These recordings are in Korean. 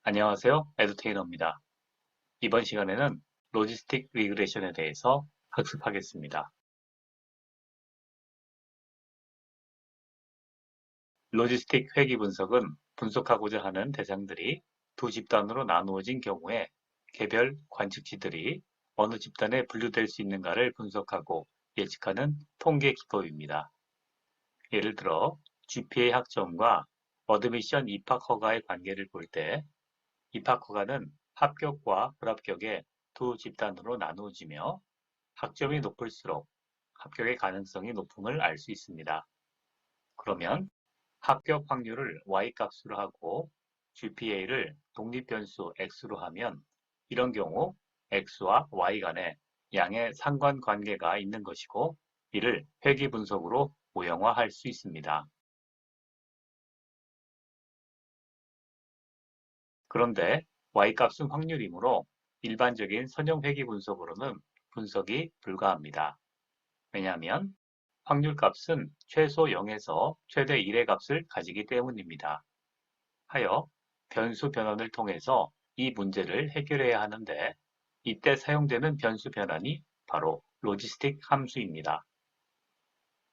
안녕하세요. 에듀테이너입니다. 이번 시간에는 로지스틱 리그레션에 대해서 학습하겠습니다. 로지스틱 회귀 분석은 분석하고자 하는 대상들이 두 집단으로 나누어진 경우에 개별 관측치들이 어느 집단에 분류될 수 있는가를 분석하고 예측하는 통계 기법입니다. 예를 들어 GPA 학점과 어드미션 입학 허가의 관계를 볼 때 입학 허가는 합격과 불합격의 두 집단으로 나누어지며 학점이 높을수록 합격의 가능성이 높음을 알 수 있습니다. 그러면 합격 확률을 y값으로 하고 GPA를 독립변수 x로 하면 이런 경우 x와 y 간에 양의 상관관계가 있는 것이고 이를 회귀 분석으로 모형화할 수 있습니다. 그런데 y값은 확률이므로 일반적인 선형 회귀 분석으로는 분석이 불가합니다. 왜냐하면 확률값은 최소 0에서 최대 1의 값을 가지기 때문입니다. 하여 변수 변환을 통해서 이 문제를 해결해야 하는데 이때 사용되는 변수 변환이 바로 로지스틱 함수입니다.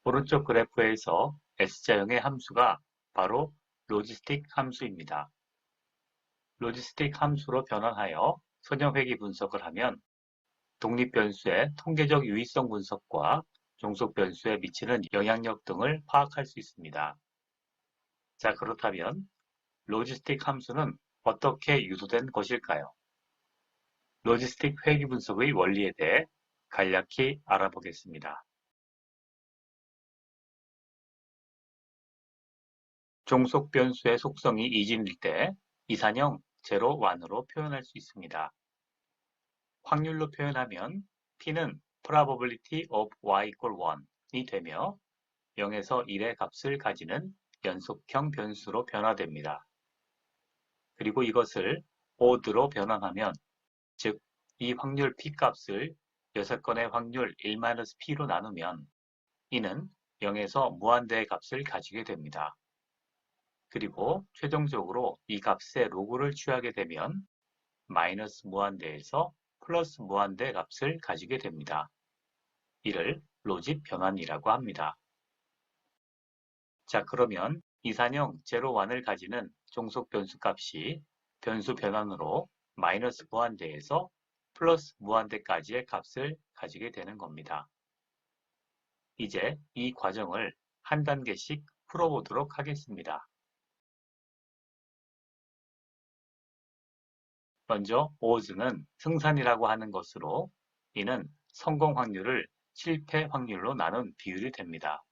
오른쪽 그래프에서 S자형의 함수가 바로 로지스틱 함수입니다. 로지스틱 함수로 변환하여 선형회귀 분석을 하면 독립변수의 통계적 유의성 분석과 종속변수에 미치는 영향력 등을 파악할 수 있습니다. 자, 그렇다면 로지스틱 함수는 어떻게 유도된 것일까요? 로지스틱 회귀 분석의 원리에 대해 간략히 알아보겠습니다. 종속변수의 속성이 이진일 때 이산형 제로, 1으로 표현할 수 있습니다. 확률로 표현하면 P는 probability of y equal 1이 되며 0에서 1의 값을 가지는 연속형 변수로 변화됩니다. 그리고 이것을 odd로 변환하면 즉 이 확률 P값을 6건의 확률 1-P로 나누면 이는 0에서 무한대의 값을 가지게 됩니다. 그리고 최종적으로 이 값의 로그를 취하게 되면 마이너스 무한대에서 플러스 무한대 값을 가지게 됩니다. 이를 로짓 변환이라고 합니다. 자, 그러면 이산형 0, 1을 가지는 종속 변수 값이 변수 변환으로 마이너스 무한대에서 플러스 무한대까지의 값을 가지게 되는 겁니다. 이제 이 과정을 한 단계씩 풀어보도록 하겠습니다. 먼저 odd는 승산이라고 하는 것으로 이는 성공 확률을 실패 확률로 나눈 비율이 됩니다.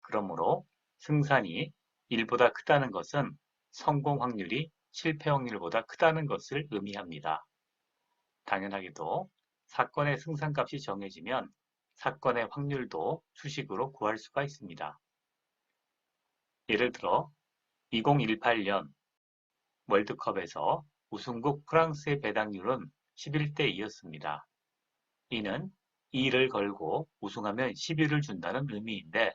그러므로 승산이 1보다 크다는 것은 성공 확률이 실패 확률보다 크다는 것을 의미합니다. 당연하게도 사건의 승산값이 정해지면 사건의 확률도 수식으로 구할 수가 있습니다. 예를 들어 2018년 월드컵에서 우승국 프랑스의 배당률은 11대 2였습니다. 이는 2를 걸고 우승하면 11을 준다는 의미인데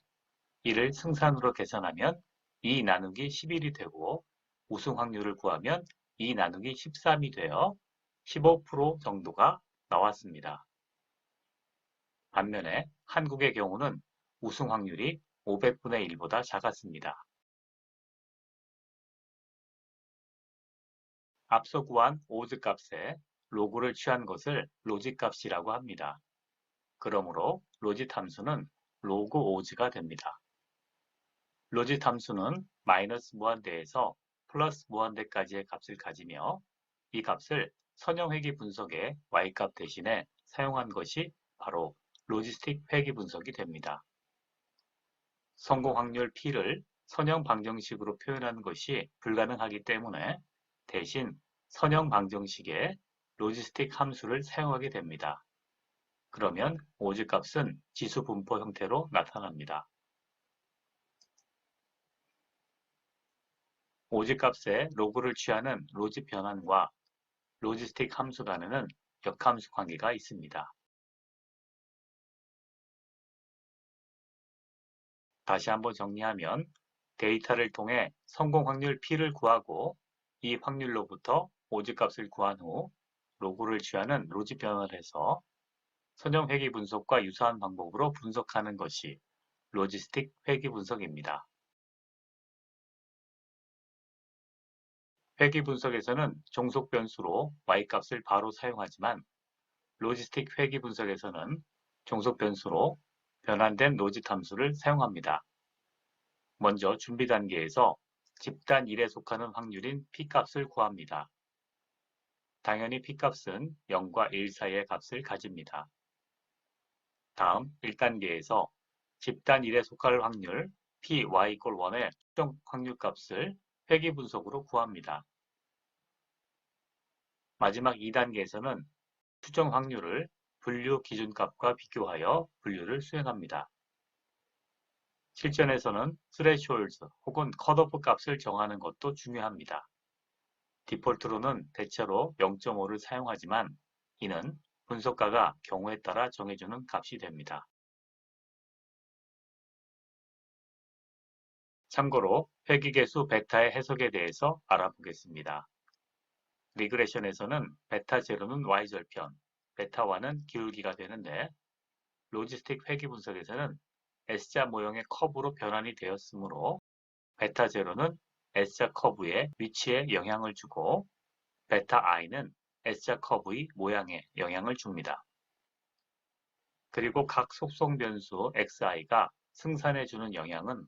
이를 승산으로 계산하면 2 나누기 11이 되고 우승 확률을 구하면 2 나누기 13이 되어 15% 정도가 나왔습니다. 반면에 한국의 경우는 우승 확률이 500분의 1보다 작았습니다. 앞서 구한 오즈 값에 로그를 취한 것을 로짓 값이라고 합니다. 그러므로 로짓 함수는 로그 오즈가 됩니다. 로짓 함수는 마이너스 무한대에서 플러스 무한대까지의 값을 가지며 이 값을 선형 회귀 분석의 y값 대신에 사용한 것이 바로 로지스틱 회귀 분석이 됩니다. 성공 확률 P를 선형 방정식으로 표현하는 것이 불가능하기 때문에 대신 선형 방정식에 로지스틱 함수를 사용하게 됩니다. 그러면 오즈 값은 지수 분포 형태로 나타납니다. 오즈 값에 로그를 취하는 로짓 변환과 로지스틱 함수 간에는 역함수 관계가 있습니다. 다시 한번 정리하면 데이터를 통해 성공 확률 P를 구하고 이 확률로부터 오즈 값을 구한 후 로그를 취하는 로지 변환을 해서 선형 회귀 분석과 유사한 방법으로 분석하는 것이 로지스틱 회귀 분석입니다. 회귀 분석에서는 종속 변수로 y값을 바로 사용하지만 로지스틱 회귀 분석에서는 종속 변수로 변환된 로지 함수를 사용합니다. 먼저 준비 단계에서 집단 1에 속하는 확률인 p값을 구합니다. 당연히 p값은 0과 1 사이의 값을 가집니다. 다음 1단계에서 집단 1에 속할 확률 p y = 1의 추정 확률값을 회귀 분석으로 구합니다. 마지막 2단계에서는 추정 확률을 분류 기준값과 비교하여 분류를 수행합니다. 실전에서는 스레시홀드 혹은 컷오프 값을 정하는 것도 중요합니다. 디폴트로는 대체로 0.5를 사용하지만 이는 분석가가 경우에 따라 정해주는 값이 됩니다. 참고로 회귀계수 베타의 해석에 대해서 알아보겠습니다. 리그레션에서는 베타 제로는 y절편, 베타 1은 기울기가 되는데 로지스틱 회귀 분석에서는 S자 모형의 커브로 변환이 되었으므로 베타 제로는 S자 커브의 위치에 영향을 주고 베타 i는 S자 커브의 모양에 영향을 줍니다. 그리고 각 속성 변수 xi가 승산해주는 영향은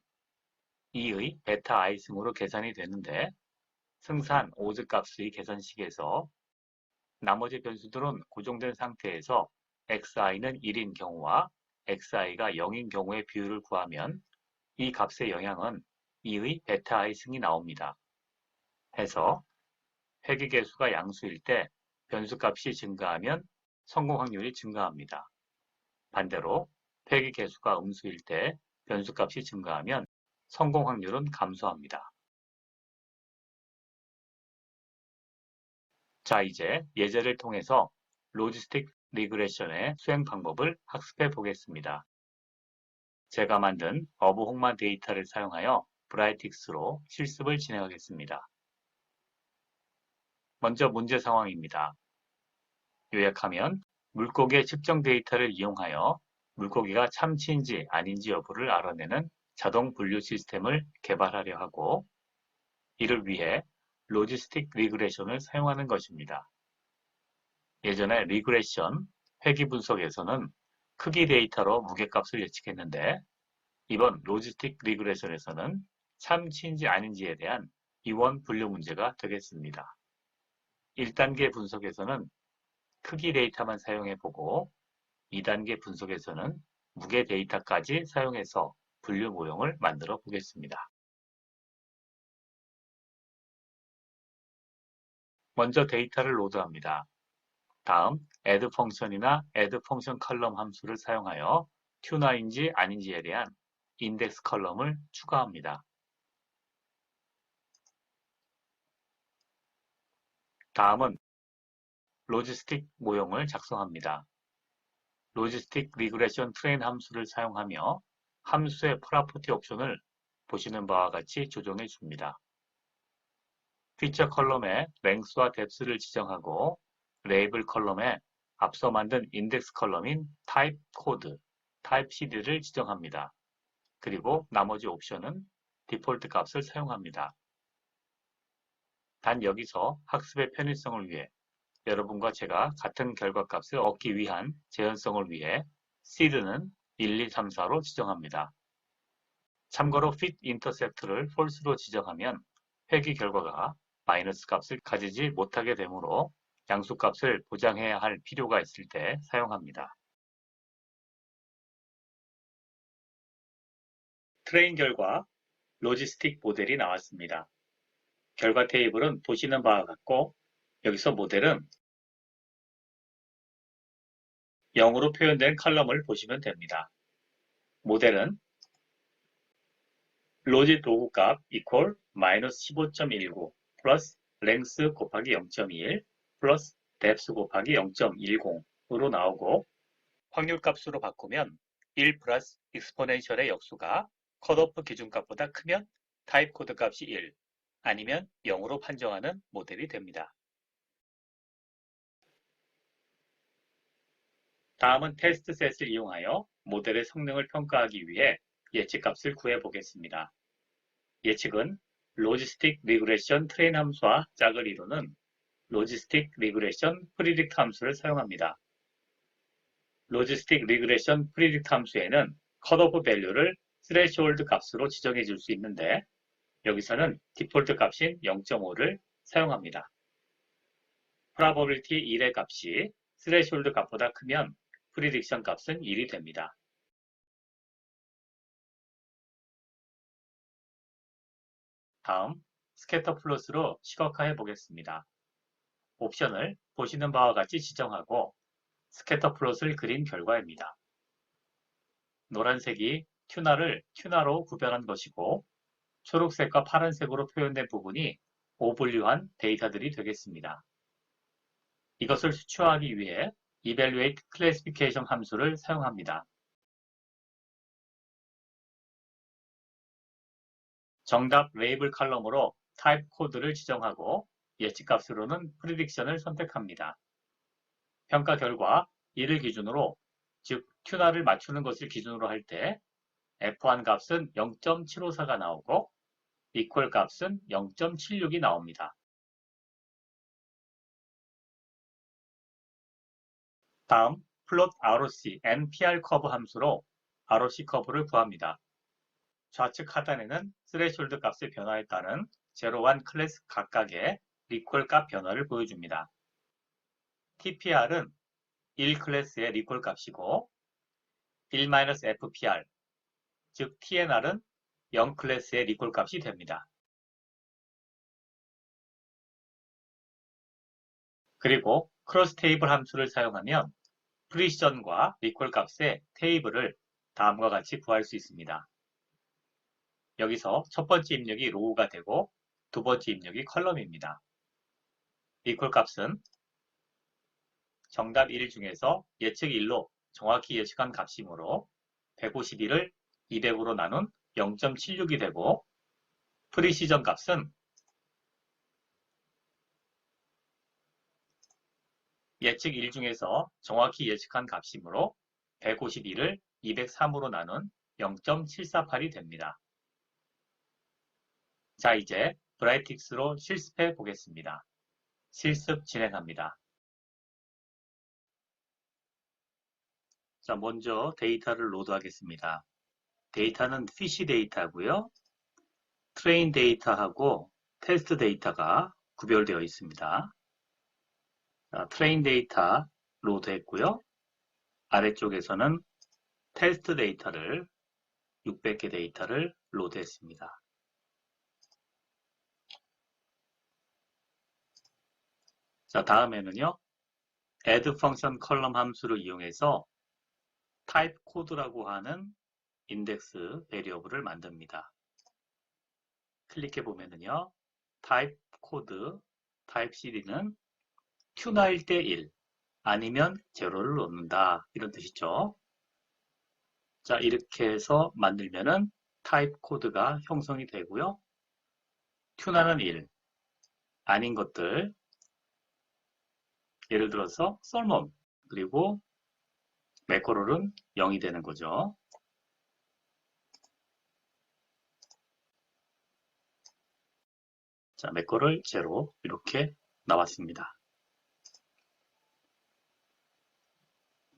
2의 베타 i 승으로 계산이 되는데 승산 오즈 값의 계산식에서 나머지 변수들은 고정된 상태에서 xi는 1인 경우와 xi가 0인 경우의 비율을 구하면 이 값의 영향은 2의 베타 i 승이 나옵니다. 해서 회귀계수가 양수일 때 변수값이 증가하면 성공 확률이 증가합니다. 반대로 회귀계수가 음수일 때 변수값이 증가하면 성공 확률은 감소합니다. 자, 이제 예제를 통해서 로지스틱 리그레션의 수행 방법을 학습해 보겠습니다. 제가 만든 어부홍만 데이터를 사용하여 브라이틱스로 실습을 진행하겠습니다. 먼저 문제 상황입니다. 요약하면 물고기의 측정 데이터를 이용하여 물고기가 참치인지 아닌지 여부를 알아내는 자동 분류 시스템을 개발하려 하고 이를 위해 로지스틱 리그레션을 사용하는 것입니다. 예전에 리그레션, 회귀 분석에서는 크기 데이터로 무게값을 예측했는데 이번 로지스틱 리그레션에서는 참치인지 아닌지에 대한 이원 분류 문제가 되겠습니다. 1단계 분석에서는 크기 데이터만 사용해보고 2단계 분석에서는 무게 데이터까지 사용해서 분류 모형을 만들어 보겠습니다. 먼저 데이터를 로드합니다. 다음 add 펑션이나 add 펑션 컬럼 함수를 사용하여 튜너인지 아닌지에 대한 인덱스 컬럼을 추가합니다. 다음은 로지스틱 모형을 작성합니다. 로지스틱 리그레션 트레인 함수를 사용하며 함수의 프로퍼티 옵션을 보시는 바와 같이 조정해 줍니다. 피처 컬럼에 랭스와 뎁스를 지정하고 레이블 컬럼에 앞서 만든 인덱스 컬럼인 타입 코드, 타입 cd를 지정합니다. 그리고 나머지 옵션은 디폴트 값을 사용합니다. 단 여기서 학습의 편의성을 위해 여러분과 제가 같은 결과값을 얻기 위한 재현성을 위해 seed는 1, 2, 3, 4로 지정합니다. 참고로 fit intercept를 false로 지정하면 회귀 결과가 마이너스 값을 가지지 못하게 되므로 양수값을 보장해야 할 필요가 있을 때 사용합니다. 트레인 결과 로지스틱 모델이 나왔습니다. 결과 테이블은 보시는 바와 같고 여기서 모델은 0으로 표현된 컬럼을 보시면 됩니다. 모델은 로지 도구 값 equal 마이너스 15.19 플러스 랭스 곱하기 0.21 플러스 뎁스 곱하기 0.10으로 나오고 확률값으로 바꾸면 1 플러스 익스포넨셜의 역수가 컷오프 기준값보다 크면 타입 코드 값이 1, 아니면 0으로 판정하는 모델이 됩니다. 다음은 테스트셋을 이용하여 모델의 성능을 평가하기 위해 예측값을 구해 보겠습니다. 예측은 로지스틱 리그레션 트레인 함수와 짝을 이루는 로지스틱 리그레션 프리딕트 함수를 사용합니다. 로지스틱 리그레션 프리딕트 함수에는 컷오프 밸류를 스레시홀드 값으로 지정해 줄 수 있는데 여기서는 디폴트 값인 0.5를 사용합니다. probability 1의 값이 스레시홀드 값보다 크면 프리딕션 값은 1이 됩니다. 다음 스캐터 플롯으로 시각화해 보겠습니다. 옵션을 보시는 바와 같이 지정하고 스캐터 플롯을 그린 결과입니다. 노란색이 튜나를 튜나로 구별한 것이고 초록색과 파란색으로 표현된 부분이 오분류한 데이터들이 되겠습니다. 이것을 수치화하기 위해 evaluate classification 함수를 사용합니다. 정답 레이블 칼럼으로 타입 코드를 지정하고 예측값으로는 prediction을 선택합니다. 평가 결과 1을 기준으로, 즉 튜나를 맞추는 것을 기준으로 할 때 F1 값은 0.754가 나오고 equal 값은 0.76이 나옵니다. 다음 플롯 ROC, NPR 커브 함수로 ROC 커브를 구합니다. 좌측 하단에는 스레시홀드 값의 변화에 따른 0, 1 클래스 각각의 리콜 값 변화를 보여줍니다. TPR은 1 클래스의 리콜 값이고 1-FPR, 즉 TNR은 0 클래스의 리콜 값이 됩니다. 그리고 크로스 테이블 함수를 사용하면 프리시전과 리콜 값의 테이블을 다음과 같이 구할 수 있습니다. 여기서 첫 번째 입력이 로우가 되고 두 번째 입력이 컬럼입니다. 리콜 값은 정답 1 중에서 예측 1로 정확히 예측한 값이므로 151을 200으로 나눈 0.76이 되고 프리시전 값은 예측 1 중에서 정확히 예측한 값이므로 151을 203으로 나눈 0.748이 됩니다. 자, 이제 브라이틱스로 실습해 보겠습니다. 실습 진행합니다. 자, 먼저 데이터를 로드하겠습니다. 데이터는 피쉬 데이터고요. 트레인 데이터하고 테스트 데이터가 구별되어 있습니다. 자, 트레인 데이터 로드했고요. 아래쪽에서는 테스트 데이터를 600개 데이터를 로드했습니다. 자, 다음에는요. add 펑션 컬럼 함수를 이용해서 type 코드라고 하는 인덱스 베리어블을 만듭니다. 클릭해 보면은요. type 코드, type cd는 튜나일 때 1, 아니면 0를 넣는다. 이런 뜻이죠. 자, 이렇게 해서 만들면은 type 코드가 형성이 되고요. 튜나는 1, 아닌 것들, 예를 들어서 썰몬, 그리고 매커롤은 0이 되는 거죠. 자, 매커럴 0 이렇게 나왔습니다.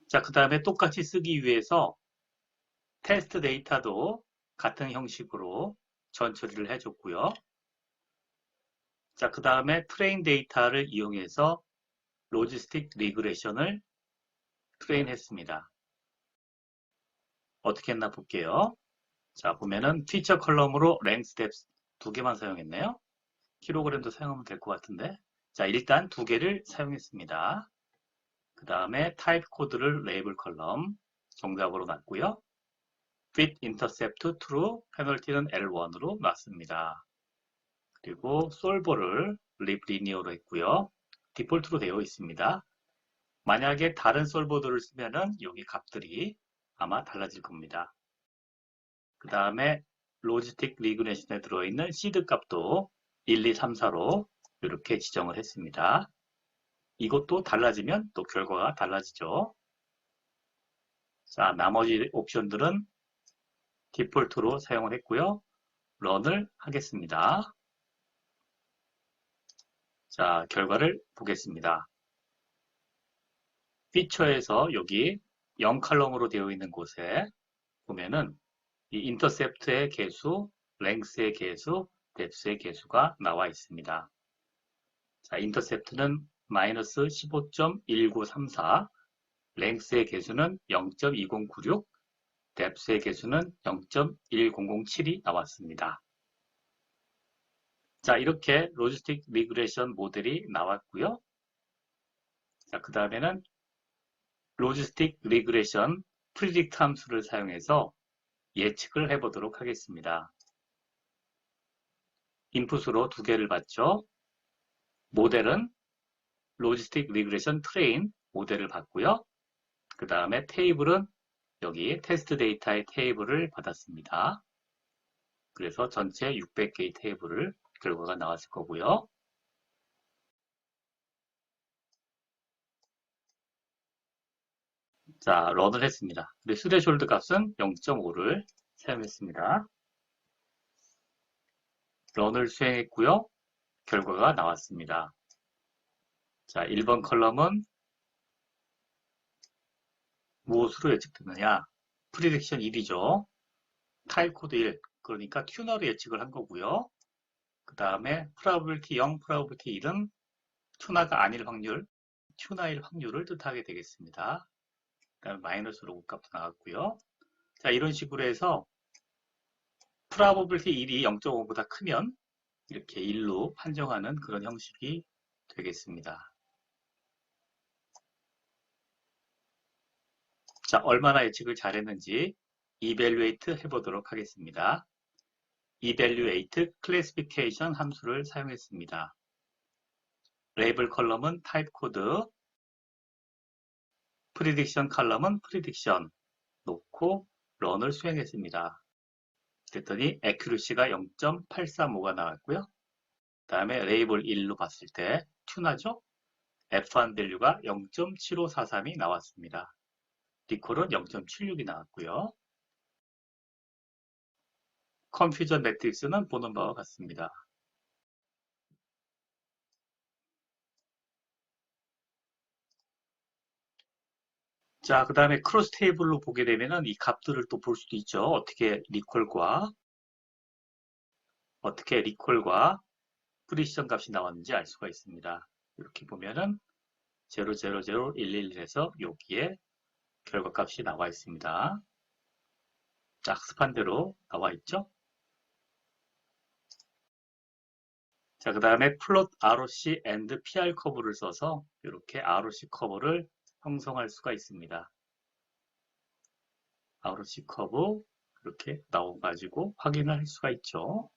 자, 그 다음에 똑같이 쓰기 위해서 테스트 데이터도 같은 형식으로 전처리를 해줬고요. 자, 그 다음에 트레인 데이터를 이용해서 로지스틱 리그레션을 트레인했습니다. 어떻게 했나 볼게요. 자, 보면은 피처 컬럼으로 랭스 스텝스 2개만 사용했네요. 킬로그램도 사용하면 될 것 같은데. 자, 일단 2개를 사용했습니다. 그 다음에 타입 코드를 레이블 컬럼 정답으로 놨고요. fit intercept true, 페널티는 L1으로 놨습니다. 그리고 솔버를 lib linear로 했고요. 디폴트로 되어 있습니다. 만약에 다른 솔버들을 쓰면은 여기 값들이 아마 달라질 겁니다. 그 다음에 로지스틱 리그레션에 들어있는 시드 값도 1, 2, 3, 4로 이렇게 지정을 했습니다. 이것도 달라지면 또 결과가 달라지죠. 자, 나머지 옵션들은 디폴트로 사용을 했고요. 런을 하겠습니다. 자, 결과를 보겠습니다. 피처에서 여기 0칼럼으로 되어 있는 곳에 보면은 이 인터셉트의 개수, 랭스의 개수, 뎁스의 개수가 나와 있습니다. 자, 인터셉트는 마이너스 15.1934, 랭스의 개수는 0.2096, 뎁스의 개수는 0.1007이 나왔습니다. 자, 이렇게 로지스틱 리그레션 모델이 나왔고요. 자, 그 다음에는 로지스틱 리그레션 프리딕트 함수를 사용해서 예측을 해보도록 하겠습니다. 인풋으로 두 개를 받죠. 모델은 로지스틱 리그레션 트레인 모델을 받고요. 그 다음에 테이블은 여기 테스트 데이터의 테이블을 받았습니다. 그래서 전체 600개의 테이블을 결과가 나왔을 거고요. 자, 런을 했습니다. 그리고 스레숄드 값은 0.5를 사용했습니다. 런을 수행했고요. 결과가 나왔습니다. 자, 1번 컬럼은 무엇으로 예측되느냐? 프리딕션 1이죠. 타입 코드 1, 그러니까 튜너로 예측을 한 거고요. 그 다음에 probability 0, probability 1은 튜너가 아닐 확률, 튜너일 확률을 뜻하게 되겠습니다. 그 다음에 마이너스 로그 값도 나왔고요. 자, 이런 식으로 해서 probability 1이 0.5보다 크면 이렇게 1로 판정하는 그런 형식이 되겠습니다. 자, 얼마나 예측을 잘했는지 evaluate 해보도록 하겠습니다. evaluate classification 함수를 사용했습니다. 레이블 컬럼은 타입 코드, prediction 컬럼은 prediction 놓고 런을 수행했습니다. 그랬더니 accuracy가 0.835가 나왔고요. 그 다음에 레이블 1로 봤을 때 튜나죠? F1 밸류가 0.7543이 나왔습니다. 리콜은 0.76이 나왔고요. 컨퓨전 매트릭스는 보는 바와 같습니다. 자, 그 다음에 크로스 테이블로 보게 되면은 이 값들을 또 볼 수도 있죠. 어떻게 리콜과 프리시전 값이 나왔는지 알 수가 있습니다. 이렇게 보면은 000111에서 여기에 결과 값이 나와 있습니다. 자, 학습한 대로 나와 있죠. 자, 그 다음에 플롯 ROC and PR 커브를 써서 이렇게 ROC 커브를 형성할 수가 있습니다. ROC 커브 이렇게 나와가지고 확인을 할 수가 있죠.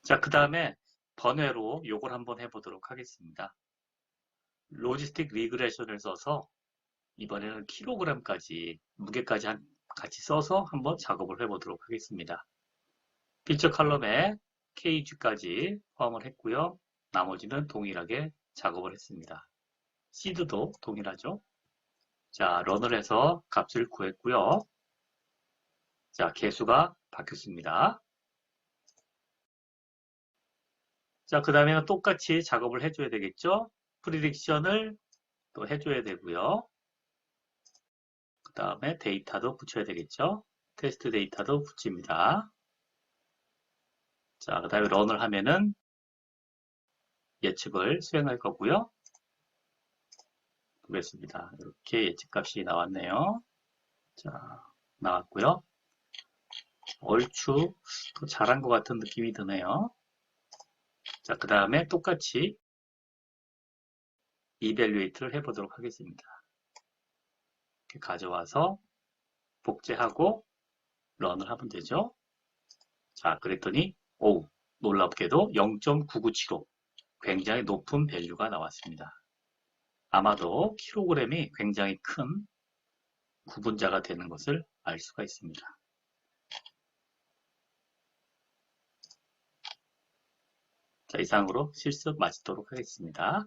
자, 그 다음에 번외로 요걸 한번 해보도록 하겠습니다. 로지스틱 리그레션을 써서 이번에는 킬로그램까지, 무게까지 같이 써서 한번 작업을 해보도록 하겠습니다. 피처 칼럼에 KG까지 포함을 했고요. 나머지는 동일하게 작업을 했습니다. 시드도 동일하죠. 자, 런을 해서 값을 구했고요. 자, 개수가 바뀌었습니다. 자, 그 다음에는 똑같이 작업을 해줘야 되겠죠. 프리딕션을 또 해줘야 되고요. 그 다음에 데이터도 붙여야 되겠죠. 테스트 데이터도 붙입니다. 자, 그 다음에 런을 하면은 예측을 수행할 거고요. 보겠습니다. 이렇게 예측값이 나왔네요. 자, 나왔고요. 얼추 더 잘한 것 같은 느낌이 드네요. 자, 그 다음에 똑같이 이밸류에이트를 해보도록 하겠습니다. 이렇게 가져와서 복제하고 런을 하면 되죠. 자, 그랬더니 오, 놀랍게도 0.9975 굉장히 높은 밸류가 나왔습니다. 아마도 킬로그램이 굉장히 큰 구분자가 되는 것을 알 수가 있습니다. 자, 이상으로 실습 마치도록 하겠습니다.